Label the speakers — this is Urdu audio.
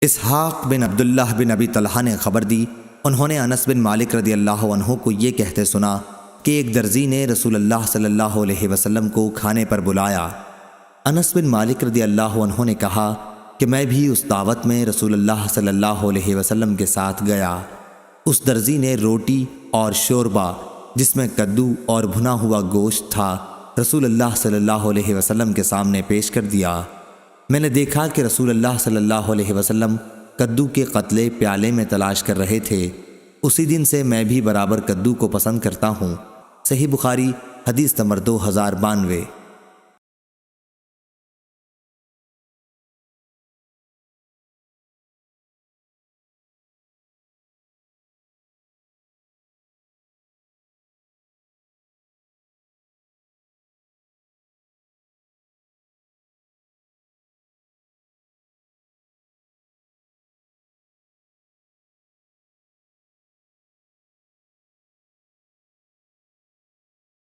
Speaker 1: اسحاق بن عبداللہ بن ابی طلحہ نے خبر دی، انہوں نے انس بن مالک رضی اللہ عنہ کو یہ کہتے سنا کہ ایک درزی نے رسول اللہ صلی اللہ علیہ وسلم کو کھانے پر بلایا۔ انس بن مالک رضی اللہ عنہ نے کہا کہ میں بھی اس دعوت میں رسول اللہ صلی اللہ علیہ وسلم کے ساتھ گیا۔ اس درزی نے روٹی اور شوربہ جس میں کدو اور بھنا ہوا گوشت تھا رسول اللہ صلی اللہ علیہ وسلم کے سامنے پیش کر دیا۔ میں نے دیکھا کہ رسول اللہ صلی اللہ علیہ وسلم کدو کے قطلے پیالے میں تلاش کر رہے تھے۔ اسی دن سے میں بھی برابر کدو کو پسند کرتا ہوں۔ صحیح بخاری حدیث نمبر 2092۔